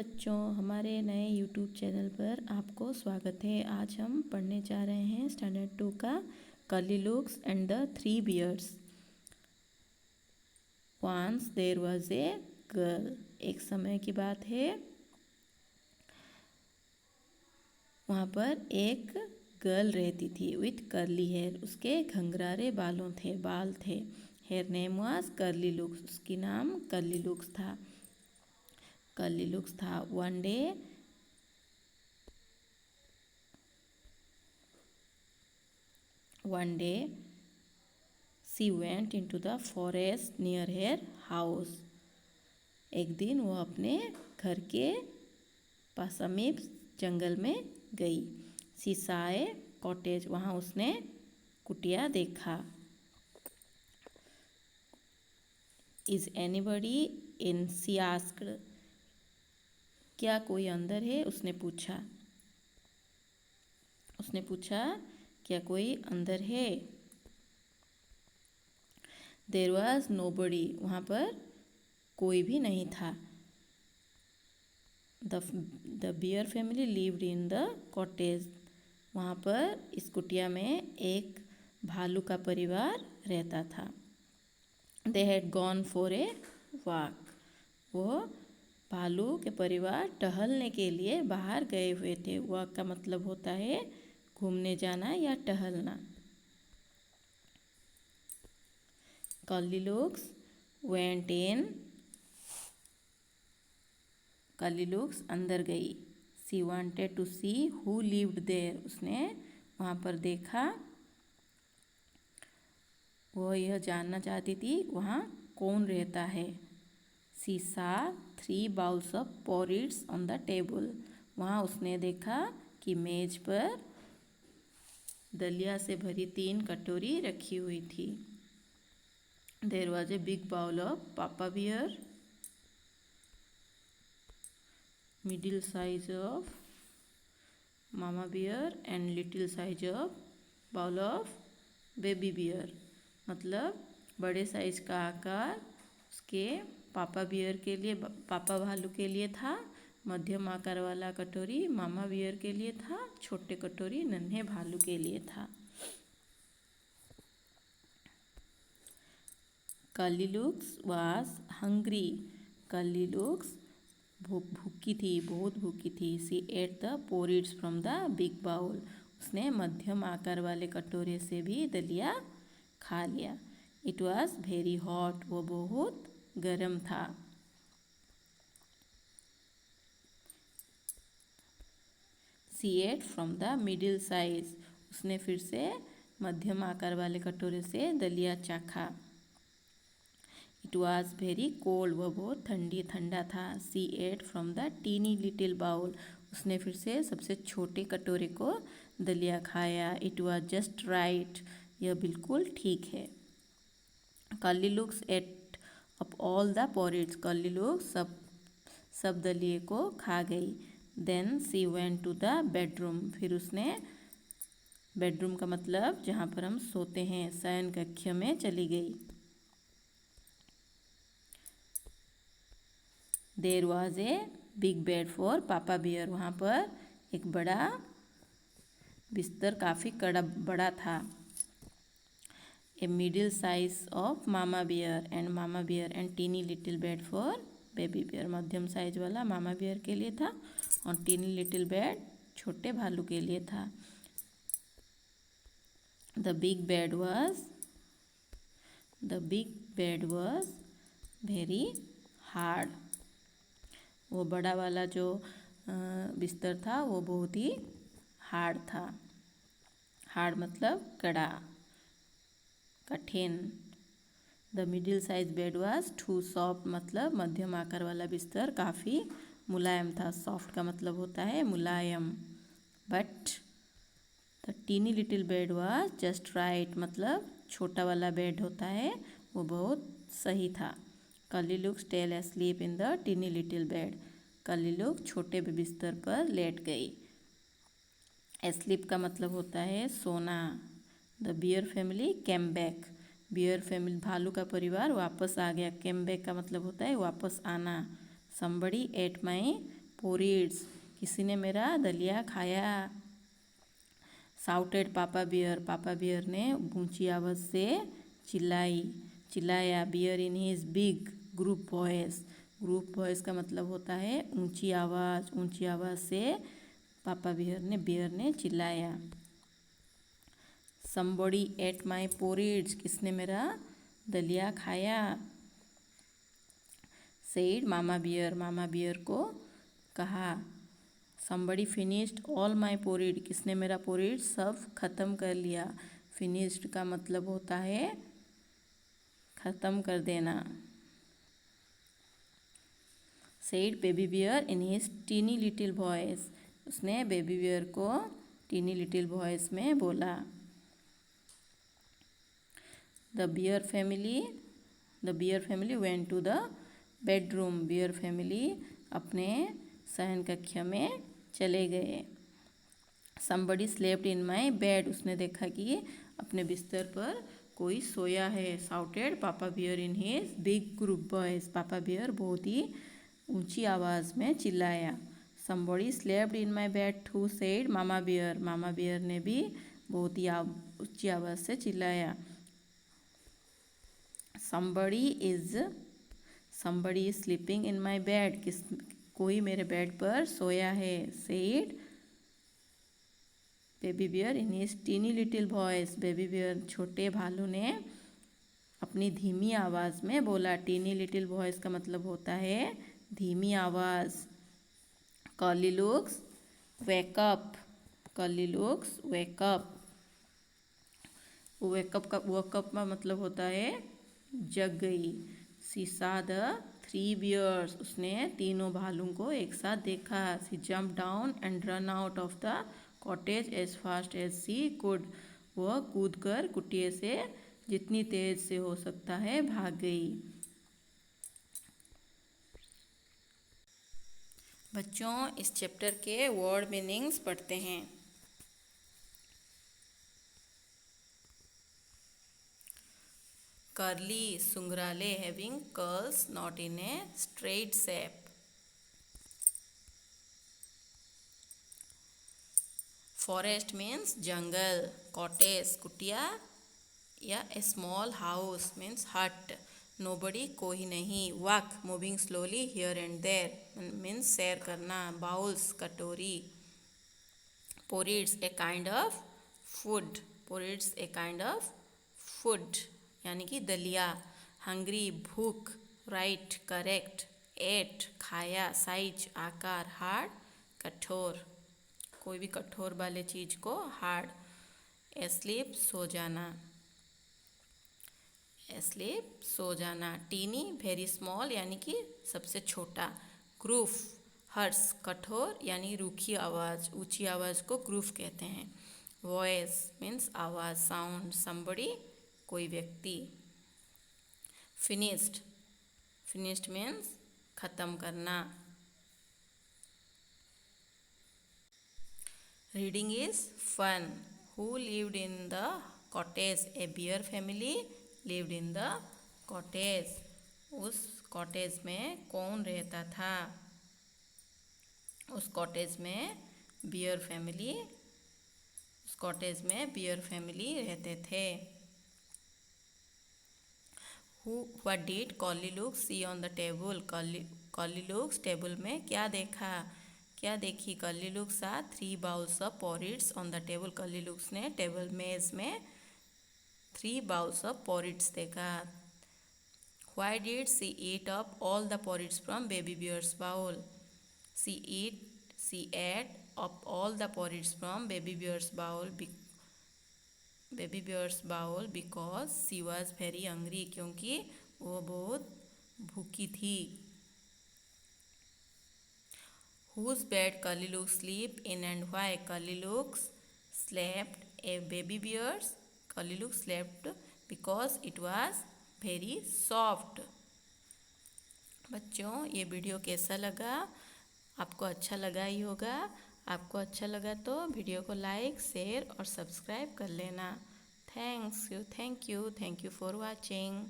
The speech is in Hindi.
बच्चों, हमारे नए YouTube चैनल पर आपको स्वागत है। आज हम पढ़ने जा रहे हैं स्टैंडर्ड 2 का Curly Locks and the three bears. Once there was a girl. एक समय की बात है, वहाँ पर एक गर्ल रहती थी विथ कर्ली हेयर। उसके घंघरारे बाल थे। Her name was Curly Locks. उसकी नाम कर्ली लुक्स था। One day, she went into the forest near her house. एक दिन वो अपने घर के समीप जंगल में गई। She saw a cottage. वहाँ उसने कुटिया देखा। Is anybody in? She asked. क्या कोई अंदर है? उसने पूछा क्या कोई अंदर है? There was nobody. वहाँ पर कोई भी नहीं था। The bear family lived in the cottage. वहाँ पर इस कुटिया में एक भालू का परिवार रहता था। They had gone for a walk. वो भालू के परिवार टहलने के लिए बाहर गए हुए थे। वॉक का मतलब होता है घूमने जाना या टहलना। Curly Locks went in. Curly Locks अंदर गई। She wanted to see who lived there. उसने वहाँ पर देखा। वो यह जानना चाहती थी वहाँ कौन रहता है। She saw 3 bowls of porridges on the table. वहाँ उसने देखा कि मेज पर दलिया से भरी 3 कटोरी रखी हुई थी। There was a big bowl of papa bear, middle size of mama bear and little size of bowl of baby bear. मतलब बड़े साइज का आकार उसके पापा बियर के लिए, पापा भालू के लिए था। मध्यम आकार वाला कटोरी मामा बियर के लिए था। छोटे कटोरी नन्हे भालू के लिए था। Curly Locks was hungry. Curly Locks भूखी थी, बहुत भूखी थी। She ate the porridges from the big bowl. उसने मध्यम आकार वाले कटोरे से भी दलिया खा लिया। It was very hot. वो बहुत गर्म था। She ate from the middle size. उसने फिर से मध्यम आकार वाले कटोरे से दलिया चाखा। It was very cold. वह बहुत ठंडा था। She ate from the tiny little bowl. उसने फिर से सबसे छोटे कटोरे को दलिया खाया। It was just right. यह बिल्कुल ठीक है। Curly Locks ate up all the porridges. Curly Locks सब दलिए को खा गई। Then she went to the bedroom. फिर उसने, बेडरूम का मतलब जहाँ पर हम सोते हैं, शयन कक्ष में चली गई। There was a big bed for papa bear. वहाँ पर एक बड़ा बिस्तर काफ़ी बड़ा था। A middle size of mama bear and tiny little bed for baby bear. मध्यम साइज वाला मामा बियर के लिए था और टीनी लिटिल बेड छोटे भालू के लिए था। The big bed was very hard. वो बड़ा वाला जो बिस्तर था वो बहुत ही हार्ड था। हार्ड मतलब कड़ा, कठिन। The middle size bed was too soft. मतलब मध्यम आकार वाला बिस्तर काफ़ी मुलायम था। सॉफ्ट का मतलब होता है मुलायम। But the tiny little bed was just right. मतलब छोटा वाला बेड होता है वो बहुत सही था। Curly Locks fell asleep in the tiny little bed. Curly Locks छोटे बिस्तर पर लेट गई। एस्लीप का मतलब होता है सोना। The beer family came back. Beer family भालू का परिवार वापस आ गया। केम बैक का मतलब होता है वापस आना। समबडी एट माई पोरिड्स, किसी ने मेरा दलिया खाया। साउटेड पापा बियर, पापा बियर ने ऊंची आवाज़ से चिल्लाया। Bear in his big gruff voice, gruff voice का मतलब होता है ऊंची आवाज़ से पापा बियर ने चिल्लाया। Somebody ate my porridge, किसने मेरा दलिया खाया। Said मामा बियर को कहा। Somebody finished all my porridge, किसने मेरा porridge सब खत्म कर लिया। Finished का मतलब होता है खत्म कर देना। Said baby bear in his teeny little voice, उसने बेबी बियर को टीनी लिटिल वॉइस में बोला। The bear family went to the bedroom, beer family अपने शयन कक्ष में चले गए। Somebody slept in my bed, उसने देखा कि अपने बिस्तर पर कोई सोया है। Shouted papa bear in his big gruff voice, papa bear बहुत ही ऊंची आवाज़ में चिल्लाया। Somebody slept in my bed too, said mama bear ने भी बहुत ही ऊंची आवाज़ से चिल्लाया। Somebody is sleeping in my bed, कोई मेरे बेड पर सोया है। Said baby bear in his tiny little voice, baby bear छोटे भालू ने अपनी धीमी आवाज़ में बोला। टीनी लिटिल वॉइस का मतलब होता है धीमी आवाज़। Curly looks wake up, curly looks wake up, wake up का मतलब होता है जग गई। सी सा द थ्री बियर्स, उसने तीनों भालू को एक साथ देखा। She jump down and run out of the cottage as fast as she could, वह कूदकर कुटिया से जितनी तेज से हो सकता है भाग गई। बच्चों, इस चैप्टर के वर्ड मीनिंग्स पढ़ते हैं। कर्ली सुंगराले, having curls not in a straight shape. Forest means जंगल। कॉटेज कुटिया या a small house means hut. Nobody कोई नहीं। Walk moving slowly here and there means सैर करना। बाउल्स कटोरी। Porridges a kind of food, porridges a kind of food यानी कि दलिया। हंग्री भूख। Right correct. एट खाया। साइज आकार। हार्ड कठोर, कोई भी कठोर वाले चीज को हार्ड। एस्लीप सो जाना, एस्लीप सो जाना। टीनी वेरी स्मॉल यानी कि सबसे छोटा। ग्रूफ हर्ष कठोर यानी रूखी आवाज़, ऊंची आवाज़ को ग्रूफ कहते हैं। वॉइस मीन्स आवाज़ साउंड। समबडी कोई व्यक्ति। फिनिश्ड, फिनिश्ड मीन्स खत्म करना। Reading is fun. Who lived in the cottage? A bear family lived in the cottage. उस कॉटेज में कौन रहता था? उस कॉटेज में बियर फैमिली, उस कॉटेज में बियर फैमिली रहते थे। What did Goldilocks see on the table? Goldilocks table में क्या देखा, क्या देखी? Goldilocks saw 3 bowls of porridge on the table. Goldilocks ने टेबल मेज में 3 bowls of porridge देखा। Why did she eat up all the porridge from baby bear's bowl? She ate up all the porridge from baby bear's bowl because she was very hungry, क्योंकि वो बहुत भूखी थी। Whose bed Goldilocks sleep in and why? Goldilocks slept a baby bear's. Goldilocks slept because it was very soft. बच्चों, ये वीडियो कैसा लगा? आपको अच्छा लगा ही होगा। आपको अच्छा लगा तो वीडियो को लाइक, शेयर और सब्सक्राइब कर लेना। Thank you for watching.